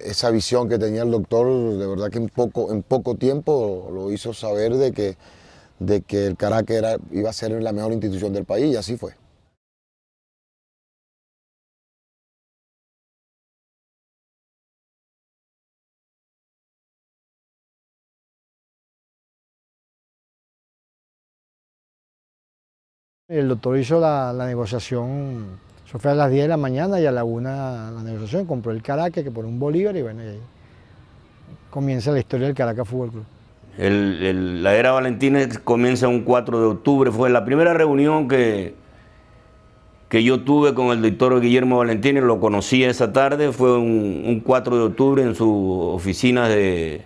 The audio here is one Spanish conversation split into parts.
esa visión que tenía el doctor, de verdad que en poco tiempo lo hizo saber de que el Caracas iba a ser la mejor institución del país, y así fue. El doctor hizo la negociación, eso fue a las 10 de la mañana y a la 1 la negociación, compró el Caracas que por un bolívar y bueno, y ahí comienza la historia del Caracas Fútbol Club. La era Valentín comienza un 4 de octubre, fue la primera reunión que yo tuve con el doctor Guillermo Valentín, lo conocí esa tarde, fue un 4 de octubre en su oficina de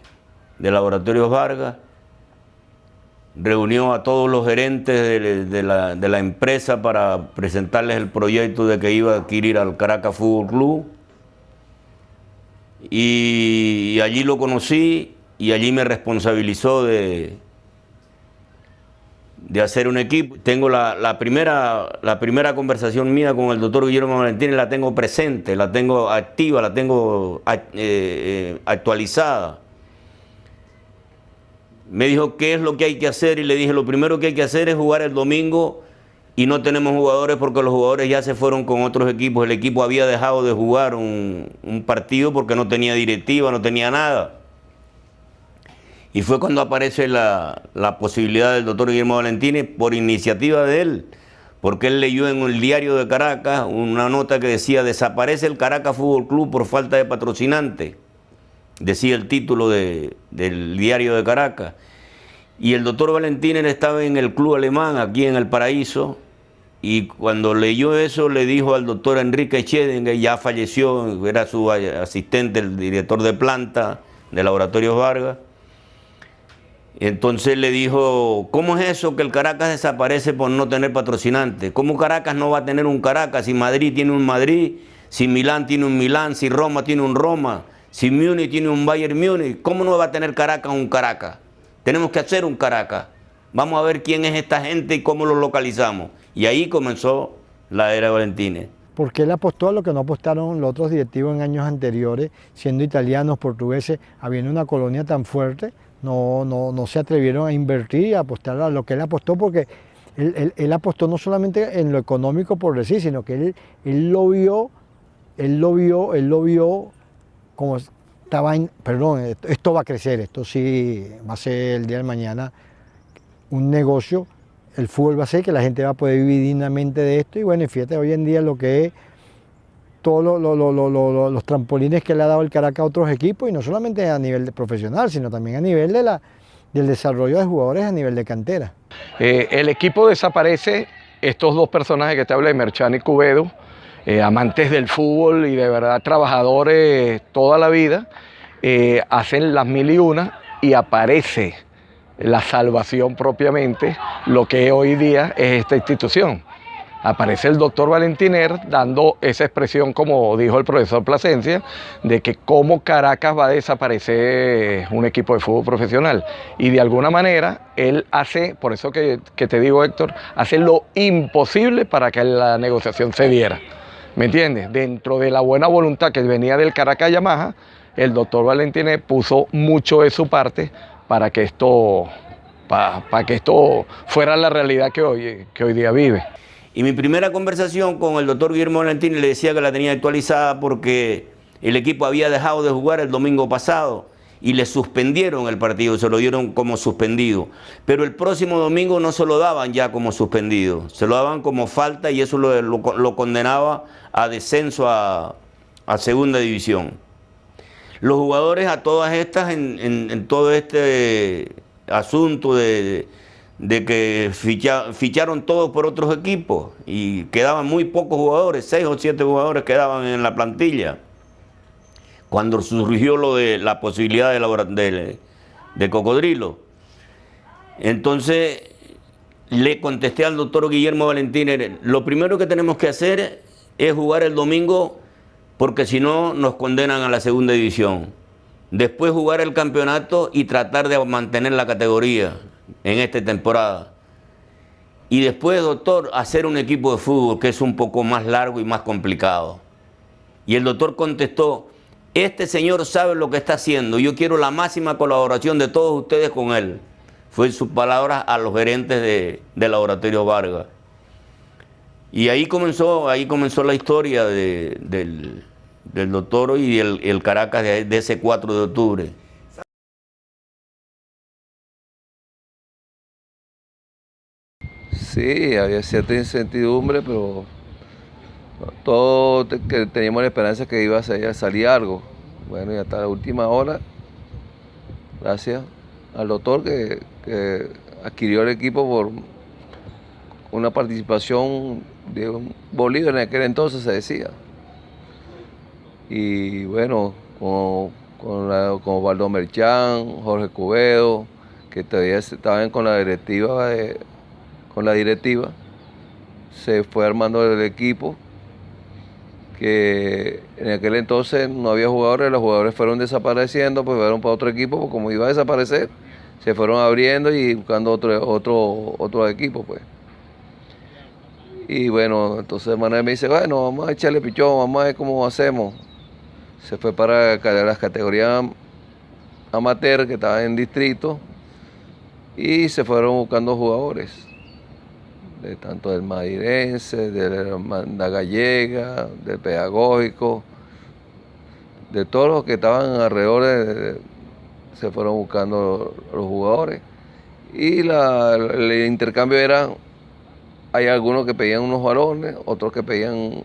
Laboratorios Vargas. Reunió a todos los gerentes de la empresa para presentarles el proyecto de que iba a adquirir al Caracas Fútbol Club. Y allí lo conocí y allí me responsabilizó de hacer un equipo. Tengo la primera conversación mía con el doctor Guillermo Valentín, la tengo presente, la tengo activa, la tengo actualizada. Me dijo qué es lo que hay que hacer y le dije lo primero que hay que hacer es jugar el domingo y no tenemos jugadores porque los jugadores ya se fueron con otros equipos. El equipo había dejado de jugar un partido porque no tenía directiva, no tenía nada. Y fue cuando aparece la posibilidad del doctor Guillermo Valentín por iniciativa de él, porque él leyó en el diario de Caracas una nota que decía: desaparece el Caracas Fútbol Club por falta de patrocinante. Decía el título del diario de Caracas. Y el doctor Valentín estaba en el club alemán, aquí en El Paraíso, y cuando leyó eso le dijo al doctor Enrique Echedenga, ya falleció, era su asistente, el director de planta de Laboratorios Vargas. Entonces le dijo: ¿cómo es eso que el Caracas desaparece por no tener patrocinante? ¿Cómo Caracas no va a tener un Caracas si Madrid tiene un Madrid, si Milán tiene un Milán, si Roma tiene un Roma, si Múnich tiene un Bayern Múnich? ¿Cómo no va a tener Caracas un Caracas? Tenemos que hacer un Caracas. Vamos a ver quién es esta gente y cómo lo localizamos. Y ahí comenzó la era Valentín. Porque él apostó a lo que no apostaron los otros directivos en años anteriores, siendo italianos, portugueses, habiendo una colonia tan fuerte, no se atrevieron a invertir y a apostar a lo que él apostó, porque él apostó no solamente en lo económico por decir, sino que él lo vio como estaba, perdón, esto va a crecer, esto sí va a ser el día de mañana un negocio, el fútbol va a ser que la gente va a poder vivir dignamente de esto, y bueno, y fíjate hoy en día lo que es todos los trampolines que le ha dado el Caracas a otros equipos, y no solamente a nivel profesional, sino también a nivel del desarrollo de jugadores a nivel de cantera. El equipo desaparece, estos dos personajes que te hablé, Merchan y Cubedo, amantes del fútbol y de verdad trabajadores toda la vida, hacen las mil y una y aparece la salvación propiamente, lo que hoy día es esta institución. Aparece el doctor Valentiner dando esa expresión, como dijo el profesor Plasencia, de que cómo Caracas va a desaparecer un equipo de fútbol profesional. Y de alguna manera él hace, por eso que te digo, Héctor, hace lo imposible para que la negociación se diera. ¿Me entiendes? Dentro de la buena voluntad que venía del Caracas Yamaha, el doctor Valentiner puso mucho de su parte para que esto fuera la realidad que hoy día vive. Y mi primera conversación con el doctor Guillermo Valentín le decía que la tenía actualizada porque el equipo había dejado de jugar el domingo pasado y le suspendieron el partido, se lo dieron como suspendido. Pero el próximo domingo no se lo daban ya como suspendido, se lo daban como falta, y eso lo condenaba a descenso a segunda división. Los jugadores a todas estas, en todo este asunto de que ficharon todos por otros equipos y quedaban muy pocos jugadores, 6 o 7 jugadores quedaban en la plantilla. Cuando surgió lo de la posibilidad de Cocodrilo. Entonces le contesté al doctor Guillermo Valentín: lo primero que tenemos que hacer es jugar el domingo, porque si no nos condenan a la segunda división. Después jugar el campeonato y tratar de mantener la categoría en esta temporada. Y después, doctor, hacer un equipo de fútbol, que es un poco más largo y más complicado. Y el doctor contestó: este señor sabe lo que está haciendo, yo quiero la máxima colaboración de todos ustedes con él. Fue sus palabras a los gerentes del Laboratorio Vargas. Y ahí comenzó la historia del doctor y el Caracas de ese 4 de octubre. Sí, había cierta incertidumbre, pero todos teníamos la esperanza que iba a salir algo. Bueno, y hasta la última hora, gracias al doctor que adquirió el equipo por una participación de un Bolívar en aquel entonces, se decía. Y bueno, con Osvaldo Merchán, Jorge Cubedo, que todavía estaban con la directiva, se fue armando el equipo, que en aquel entonces no había jugadores, los jugadores fueron desapareciendo, pues fueron para otro equipo, pues como iba a desaparecer, se fueron abriendo y buscando otro equipo, pues. Y bueno, entonces Manuel me dice, bueno, vamos a echarle pichón, vamos a ver cómo hacemos. Se fue para las categorías amateur que estaban en distrito y se fueron buscando jugadores, tanto del Madirense, de la Hermandad Gallega, del Pedagógico, de todos los que estaban alrededor, se fueron buscando los jugadores. Y el intercambio era, hay algunos que pedían unos balones, otros que pedían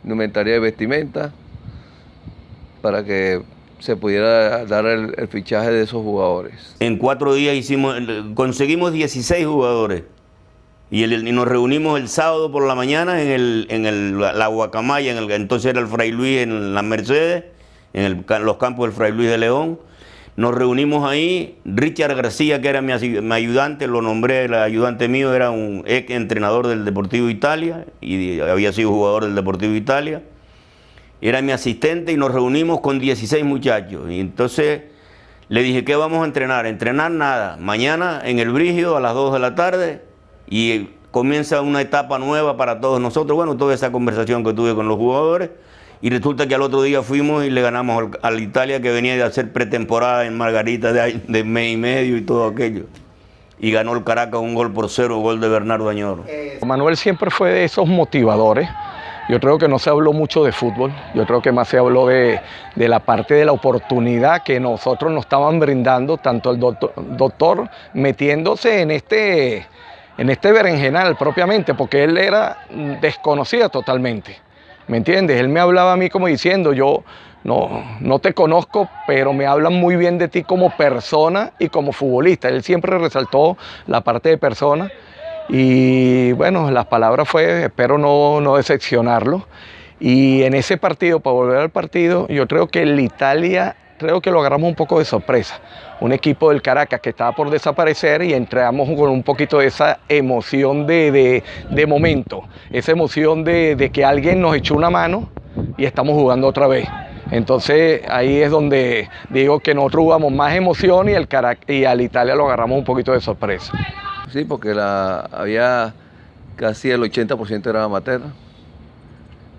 indumentaria de vestimenta, para que se pudiera dar el fichaje de esos jugadores. En 4 días conseguimos 16 jugadores. Y nos reunimos el sábado por la mañana en la Guacamaya, entonces era el Fray Luis en la Mercedes, en los campos del Fray Luis de León. Nos reunimos ahí, Richard García, que era mi ayudante, lo nombré, el ayudante mío, era un ex entrenador del Deportivo Italia y había sido jugador del Deportivo Italia. Era mi asistente y nos reunimos con 16 muchachos. Y entonces le dije, ¿qué vamos a entrenar? Entrenar nada. Mañana en el Brígido a las 2 de la tarde y comienza una etapa nueva para todos nosotros. Bueno, toda esa conversación que tuve con los jugadores. Y resulta que al otro día fuimos y le ganamos al Italia, que venía de hacer pretemporada en Margarita de mes y medio y todo aquello. Y ganó el Caracas 1-0, gol de Bernardo Añoro. Manuel siempre fue de esos motivadores. Yo creo que no se habló mucho de fútbol, yo creo que más se habló de la parte de la oportunidad que nosotros nos estaban brindando, tanto el doctor metiéndose en este berenjenal propiamente, porque él era desconocida totalmente, ¿me entiendes? Él me hablaba a mí como diciendo, yo no te conozco, pero me hablan muy bien de ti como persona y como futbolista. Él siempre resaltó la parte de persona. Y bueno, las palabras fue, espero no decepcionarlo. Y en ese partido, para volver al partido, yo creo que el Italia, creo que lo agarramos un poco de sorpresa. Un equipo del Caracas que estaba por desaparecer y entramos con un poquito de esa emoción de momento. Esa emoción de que alguien nos echó una mano y estamos jugando otra vez. Entonces ahí es donde digo que nosotros jugamos más emoción y al Italia lo agarramos un poquito de sorpresa. Sí, porque había casi el 80% era amateur.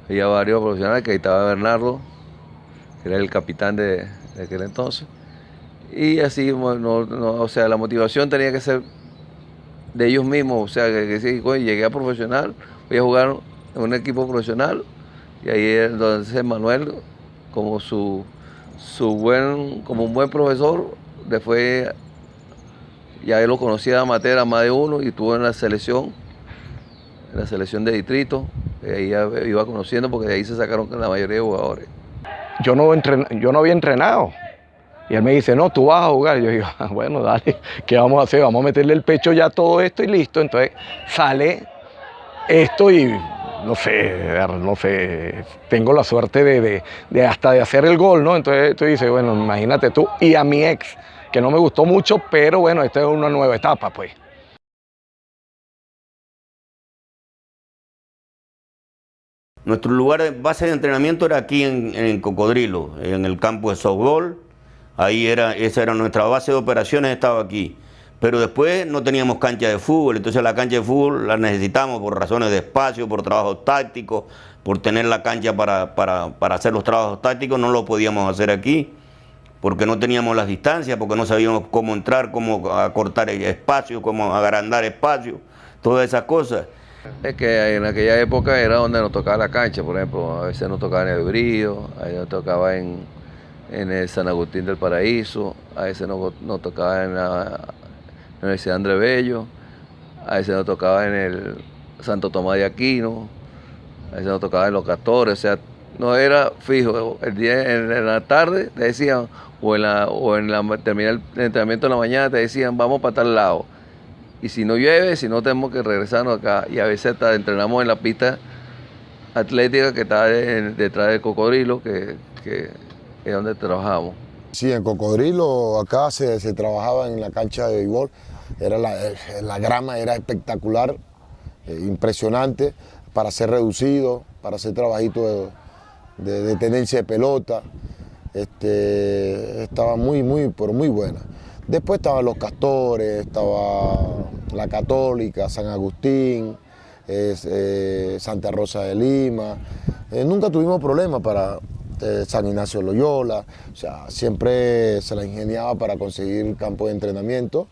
Había varios profesionales, que ahí estaba Bernardo, que era el capitán de aquel entonces. Y así, o sea, la motivación tenía que ser de ellos mismos. O sea, que sí, llegué a profesional, voy a jugar en un equipo profesional. Y ahí es donde Manuel, como como un buen profesor, después ya él lo conocía de amateur a más de uno y estuvo en la selección de distrito. Ahí ya iba conociendo, porque de ahí se sacaron la mayoría de jugadores. Yo no había entrenado. Y él me dice, no, tú vas a jugar. Y yo digo, bueno, dale, ¿qué vamos a hacer? Vamos a meterle el pecho ya a todo esto y listo. Entonces sale esto y no sé, tengo la suerte de hasta de hacer el gol, ¿no? Entonces tú dices, bueno, imagínate tú y a mi ex, que no me gustó mucho, pero bueno, esta es una nueva etapa, pues. Nuestro lugar de base de entrenamiento era aquí en Cocodrilo, en el campo de softball. Esa era nuestra base de operaciones, estaba aquí. Pero después no teníamos cancha de fútbol, entonces la cancha de fútbol la necesitamos por razones de espacio, por trabajos tácticos, por tener la cancha para hacer los trabajos tácticos. No lo podíamos hacer aquí porque no teníamos las distancias, porque no sabíamos cómo entrar, cómo acortar el espacio, cómo agrandar espacio, todas esas cosas. Es que en aquella época era donde nos tocaba la cancha, por ejemplo, a veces nos tocaba en el Brío, a veces nos tocaba en el San Agustín del Paraíso, a veces nos tocaba en la Universidad Andrés Bello, a veces nos tocaba en el Santo Tomás de Aquino, a veces nos tocaba en los Castores, o sea, no era fijo. El día, en la tarde te decían, terminar el entrenamiento en la mañana te decían, vamos para tal lado. Y si no llueve, si no tenemos que regresarnos acá. Y a veces hasta entrenamos en la pista atlética que está detrás del Cocodrilo, que es donde trabajamos. Sí, en Cocodrilo acá se trabajaba en la cancha de béisbol. La grama era espectacular, impresionante, para ser reducido, para hacer trabajito de tenencia de pelota. Estaba muy buena. Después estaban los Castores, estaba la Católica, San Agustín, Santa Rosa de Lima. Nunca tuvimos problemas para San Ignacio de Loyola. O sea, siempre se la ingeniaba para conseguir campo de entrenamiento.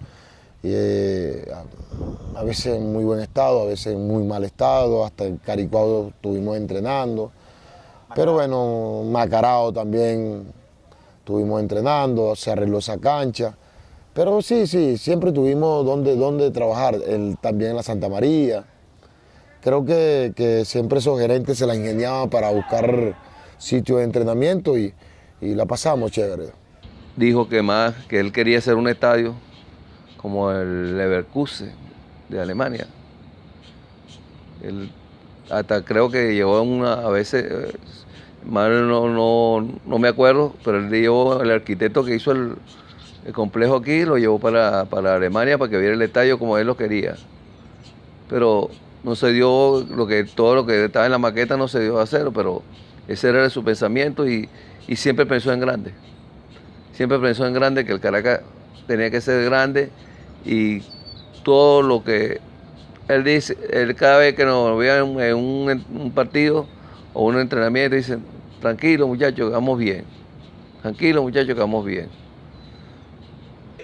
A veces en muy buen estado, a veces en muy mal estado. Hasta en Caricuado estuvimos entrenando. Pero bueno, Macarao también estuvimos entrenando, se arregló esa cancha. Pero sí, siempre tuvimos donde trabajar, también en la Santa María. Creo que siempre esos gerentes se la ingeniaban para buscar sitios de entrenamiento y la pasamos chévere. Dijo que él quería hacer un estadio como el Leverkusen de Alemania. Él hasta creo que llevó a veces, mal no me acuerdo, pero él llevó el arquitecto que hizo el complejo aquí, lo llevó para Alemania para que viera el estadio como él lo quería. Pero no se dio todo lo que estaba en la maqueta, no se dio a hacerlo, pero ese era su pensamiento y siempre pensó en grande. Siempre pensó en grande, que el Caracas tenía que ser grande y todo lo que él dice, él cada vez que nos veía en un partido o un entrenamiento, dice, tranquilo muchachos, que vamos bien. Tranquilo muchachos, que vamos bien.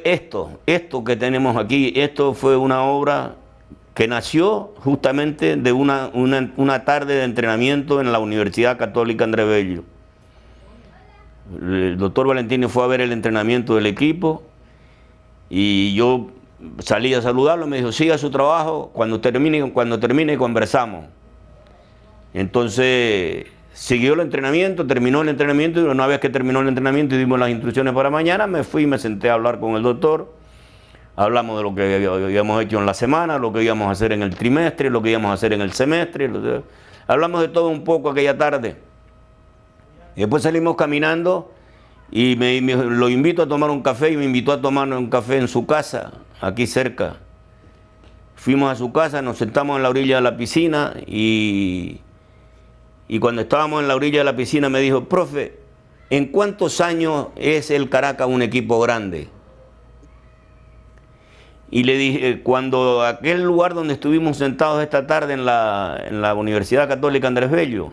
Esto que tenemos aquí, esto fue una obra que nació justamente de una tarde de entrenamiento en la Universidad Católica Andrés Bello. El doctor Valentini fue a ver el entrenamiento del equipo y yo salí a saludarlo, me dijo, siga su trabajo, cuando termine conversamos. Entonces siguió el entrenamiento, terminó el entrenamiento y una vez que terminó el entrenamiento y dimos las instrucciones para mañana, me fui y me senté a hablar con el doctor. Hablamos de lo que habíamos hecho en la semana, lo que íbamos a hacer en el trimestre, lo que íbamos a hacer en el semestre. Hablamos de todo un poco aquella tarde. Y después salimos caminando y lo invito a tomar un café y me invitó a tomar un café en su casa, aquí cerca. Fuimos a su casa, nos sentamos en la orilla de la piscina y cuando estábamos en la orilla de la piscina me dijo, profe, ¿en cuántos años es el Caracas un equipo grande? Y le dije, cuando aquel lugar donde estuvimos sentados esta tarde en la Universidad Católica Andrés Bello,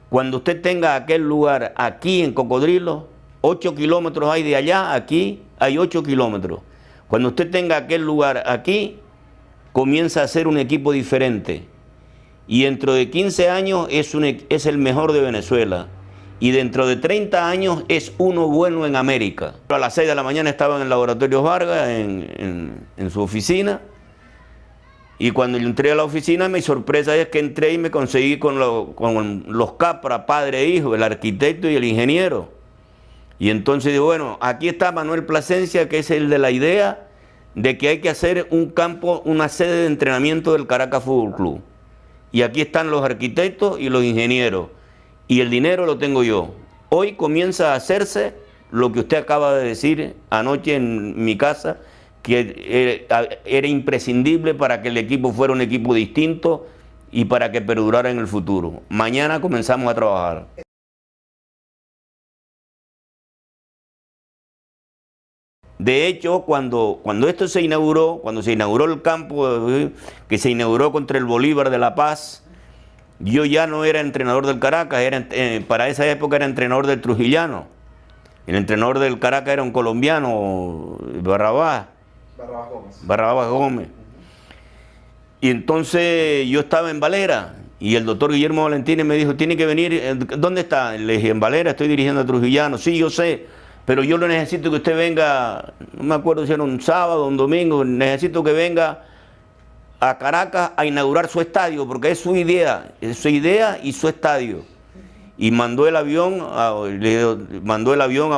cuando usted tenga aquel lugar aquí en Cocodrilo, 8 kilómetros hay de allá, aquí hay 8 kilómetros. Cuando usted tenga aquel lugar aquí, comienza a ser un equipo diferente. Y dentro de 15 años es el mejor de Venezuela. Y dentro de 30 años es uno bueno en América. A las 6 de la mañana estaba en el Laboratorio Vargas, en su oficina. Y cuando yo entré a la oficina, mi sorpresa es que entré y me conseguí con los Capra, padre e hijo, el arquitecto y el ingeniero. Y entonces digo, bueno, aquí está Manuel Plasencia, que es el de la idea de que hay que hacer un campo, una sede de entrenamiento del Caracas Fútbol Club. Y aquí están los arquitectos y los ingenieros. Y el dinero lo tengo yo. Hoy comienza a hacerse lo que usted acaba de decir anoche en mi casa, que era imprescindible para que el equipo fuera un equipo distinto y para que perdurara en el futuro. Mañana comenzamos a trabajar. De hecho, cuando esto se inauguró, cuando se inauguró el campo, que se inauguró contra el Bolívar de La Paz, yo ya no era entrenador del Caracas, para esa época era entrenador del Trujillano. El entrenador del Caracas era un colombiano, Barrabás Gómez. Barrabás Gómez. Y entonces yo estaba en Valera y el doctor Guillermo Valentines me dijo, tiene que venir, ¿dónde está? Le dije, en Valera, estoy dirigiendo a Trujillano. Sí, yo sé, pero yo lo necesito que usted venga, no me acuerdo si era un sábado o un domingo, necesito que venga a Caracas a inaugurar su estadio, porque es su idea y su estadio. Y mandó el avión a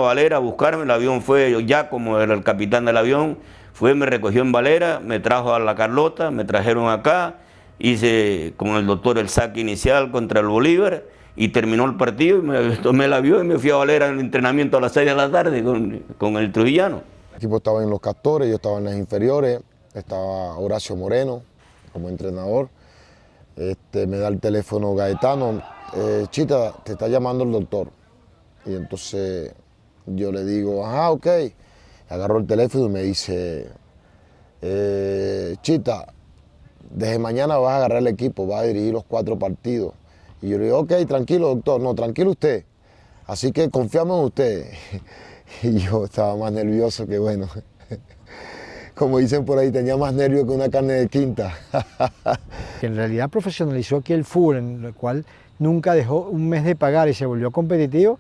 Valera a buscarme. El avión fue, ya como era el capitán del avión, me recogió en Valera, me trajo a La Carlota, me trajeron acá, hice con el doctor el saque inicial contra el Bolívar y terminó el partido y me tomé el avión y me fui a Valera en el entrenamiento a las 6 de la tarde con el Trujillano. El equipo estaba en los Castores, yo estaba en las inferiores, estaba Horacio Moreno como entrenador. Me da el teléfono Gaetano, Chita, te está llamando el doctor. Y entonces yo le digo, ajá, ok. Agarró el teléfono y me dice, Chita, desde mañana vas a agarrar el equipo, vas a dirigir los 4 partidos. Y yo le digo, ok, tranquilo doctor, no, tranquilo usted, así que confiamos en usted. Y yo estaba más nervioso que bueno, como dicen por ahí, tenía más nervios que una carne de quinta. En realidad profesionalizó aquí el fútbol, en el cual nunca dejó un mes de pagar y se volvió competitivo.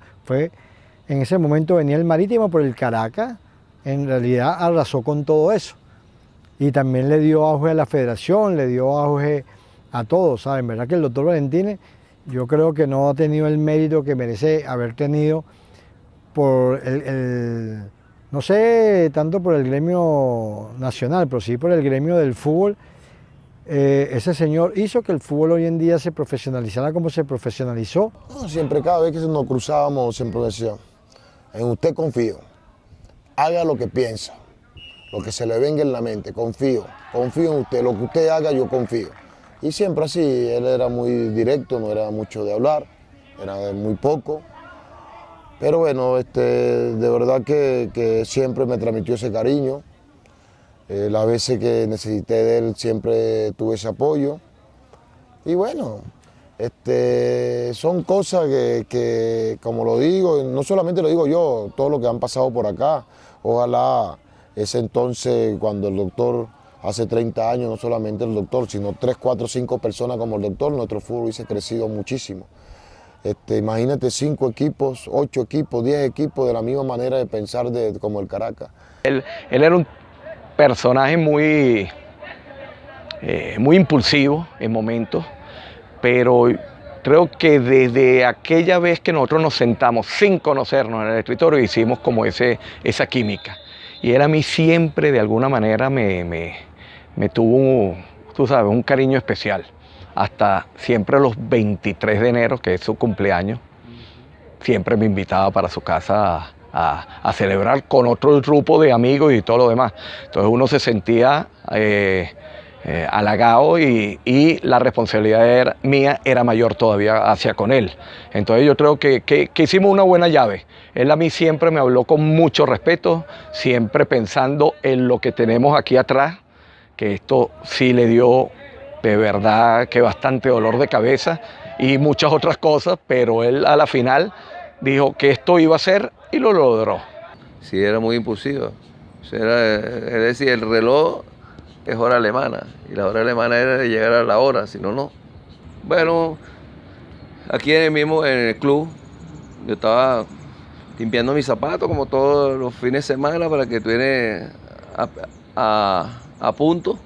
En ese momento venía el Marítimo por el Caracas, en realidad arrasó con todo eso. Y también le dio auge a la federación, le dio auge a todos, ¿saben? ¿Verdad que el doctor Valentines, yo creo que no ha tenido el mérito que merece haber tenido por no sé, tanto por el gremio nacional, pero sí por el gremio del fútbol? Ese señor hizo que el fútbol hoy en día se profesionalizara como se profesionalizó. No, siempre, cada vez que nos cruzábamos, siempre decía, en usted confío, haga lo que piensa, lo que se le venga en la mente, confío en usted, lo que usted haga yo confío. Y siempre así, él era muy directo, no era mucho de hablar, era de muy poco. Pero bueno, de verdad que siempre me transmitió ese cariño. Las veces que necesité de él siempre tuve ese apoyo. Y bueno, son cosas que, como lo digo, no solamente lo digo yo, todo lo que han pasado por acá. Ojalá ese entonces, cuando el doctor, hace 30 años, no solamente el doctor, sino 3, 4, 5 personas como el doctor, nuestro fútbol hubiese crecido muchísimo. Imagínate 5 equipos, 8 equipos, 10 equipos de la misma manera de pensar como el Caracas. Él era un personaje muy impulsivo en momentos, pero creo que desde aquella vez que nosotros nos sentamos sin conocernos en el escritorio hicimos como esa química. Y él a mí siempre de alguna manera me tuvo, tú sabes, un cariño especial. Hasta siempre los 23 de enero, que es su cumpleaños, siempre me invitaba para su casa a celebrar con otro grupo de amigos y todo lo demás. Entonces uno se sentía halagado y la responsabilidad mía era mayor todavía hacia con él. Entonces yo creo que hicimos una buena llave. Él a mí siempre me habló con mucho respeto, siempre pensando en lo que tenemos aquí atrás, que esto sí le dio de verdad que bastante dolor de cabeza y muchas otras cosas, pero él a la final dijo que esto iba a ser y lo logró. Sí, era muy impulsivo. Él decía, el reloj es hora alemana y la hora alemana era de llegar a la hora, si no, no. Bueno, aquí en el club, yo estaba limpiando mis zapatos como todos los fines de semana para que estuviera a punto.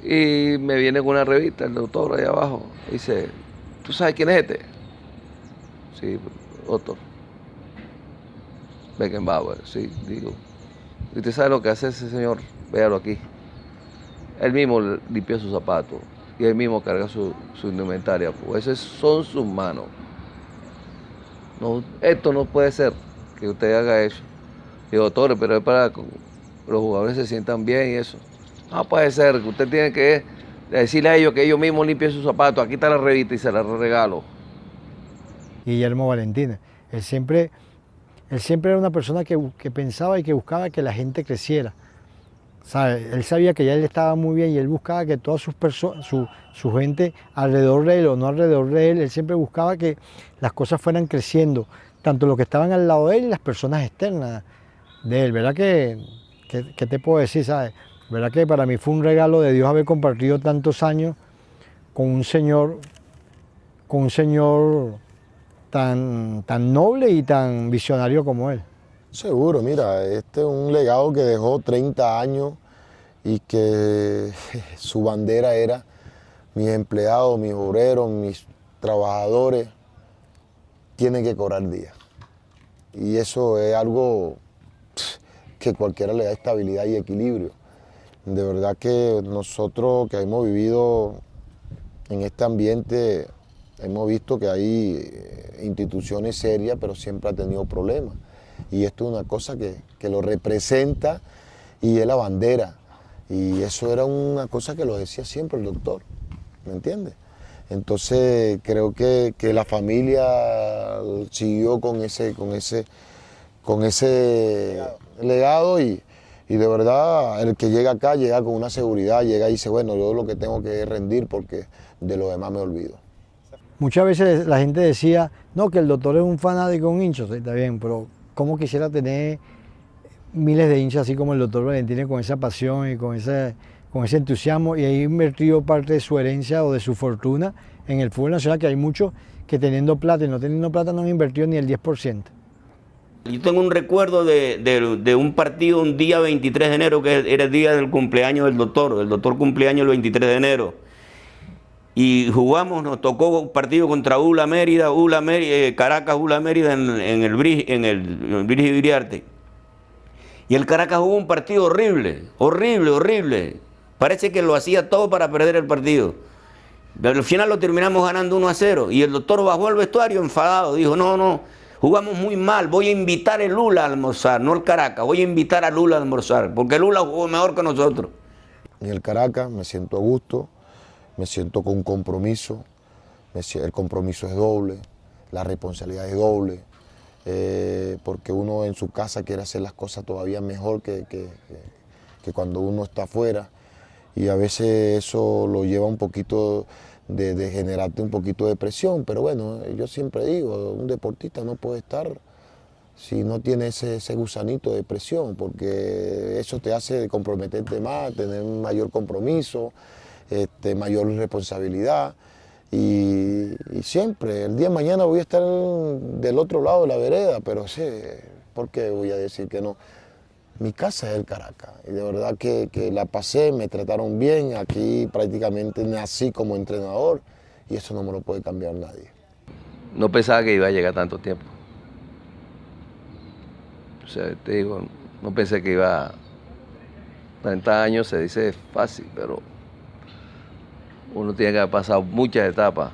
Y me viene con una revista, el doctor ahí abajo, dice, ¿tú sabes quién es este? Sí, doctor. Beckenbauer, sí, digo. ¿Y usted sabe lo que hace ese señor? Véalo aquí. Él mismo limpia sus zapatos y él mismo carga su indumentaria. Pues esas son sus manos. No, esto no puede ser que usted haga eso. Digo, doctor, pero es para que los jugadores se sientan bien y eso. No puede ser, que usted tiene que decirle a ellos que ellos mismos limpien sus zapatos. Aquí está la revista y se la regalo. Guillermo Valentines, él él siempre era una persona que pensaba y que buscaba que la gente creciera. ¿Sabe? Él sabía que ya él estaba muy bien y él buscaba que todas su gente alrededor de él o no alrededor de él siempre buscaba que las cosas fueran creciendo, tanto los que estaban al lado de él y las personas externas de él. ¿Verdad qué te puedo decir? ¿Sabes? ¿Verdad que para mí fue un regalo de Dios haber compartido tantos años con un señor tan noble y tan visionario como él? Seguro, mira, este es un legado que dejó 30 años y que su bandera era mis empleados, mis obreros, mis trabajadores tienen que cobrar día. Y eso es algo que cualquiera le da estabilidad y equilibrio. De verdad que nosotros que hemos vivido en este ambiente hemos visto que hay instituciones serias, pero siempre ha tenido problemas. Y esto es una cosa que lo representa y es la bandera. Y eso era una cosa que lo decía siempre el doctor, ¿me entiendes? Entonces creo que la familia siguió con ese legado y de verdad el que llega acá llega con una seguridad, llega y dice, bueno, yo lo que tengo que es rendir porque de lo demás me olvido. Muchas veces la gente decía, no, que el doctor es un fanático, un hincha, sí, está bien, pero ¿cómo quisiera tener miles de hinchas así como el doctor Valentín con esa pasión y con ese entusiasmo y ahí invertido parte de su herencia o de su fortuna en el fútbol nacional, que hay muchos que teniendo plata y no teniendo plata no han invertido ni el 10%? Yo tengo un recuerdo de un partido un día 23 de enero, que era el día del cumpleaños del doctor. El doctor cumpleaños el 23 de enero. Y jugamos, nos tocó un partido contra Caracas, Ula Mérida en el Brígido Iriarte. Y el Caracas jugó un partido horrible, horrible. Parece que lo hacía todo para perder el partido. Al final lo terminamos ganando 1-0. Y el doctor bajó al vestuario enfadado. Dijo, no, jugamos muy mal. Voy a invitar el Ula a almorzar, no el Caracas. Voy a invitar al Ula a almorzar, porque el Ula jugó mejor que nosotros. En el Caracas me siento a gusto. Me siento con un compromiso, el compromiso es doble, la responsabilidad es doble, porque uno en su casa quiere hacer las cosas todavía mejor que cuando uno está afuera y a veces eso lo lleva un poquito de generarte un poquito de presión, pero bueno, yo siempre digo, un deportista no puede estar si no tiene ese gusanito de presión, porque eso te hace comprometerte más, tener un mayor compromiso, mayor responsabilidad y siempre, el día de mañana voy a estar del otro lado de la vereda, pero sé, ¿por qué voy a decir que no? Mi casa es el Caracas y de verdad que la pasé, me trataron bien, aquí prácticamente nací como entrenador y eso no me lo puede cambiar nadie. No pensaba que iba a llegar tanto tiempo. O sea, te digo, no pensé que iba 30 años, se dice fácil, pero uno tiene que haber pasado muchas etapas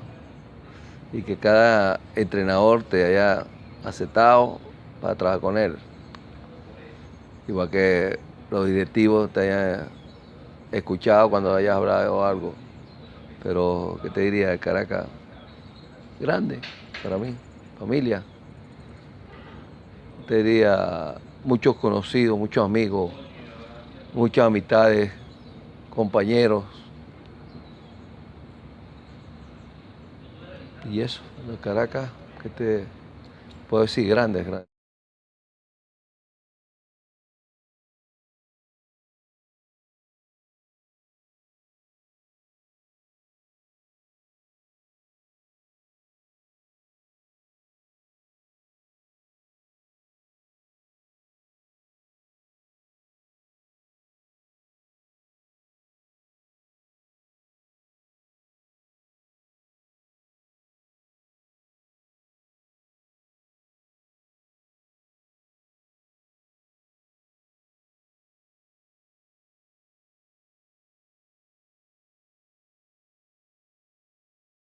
y que cada entrenador te haya aceptado para trabajar con él. Igual que los directivos te hayan escuchado cuando hayas hablado algo. Pero, ¿qué te diría? El Caracas, grande para mí, familia. Te diría muchos conocidos, muchos amigos, muchas amistades, compañeros. Y eso, en Caracas, ¿qué te puedo decir? Grande.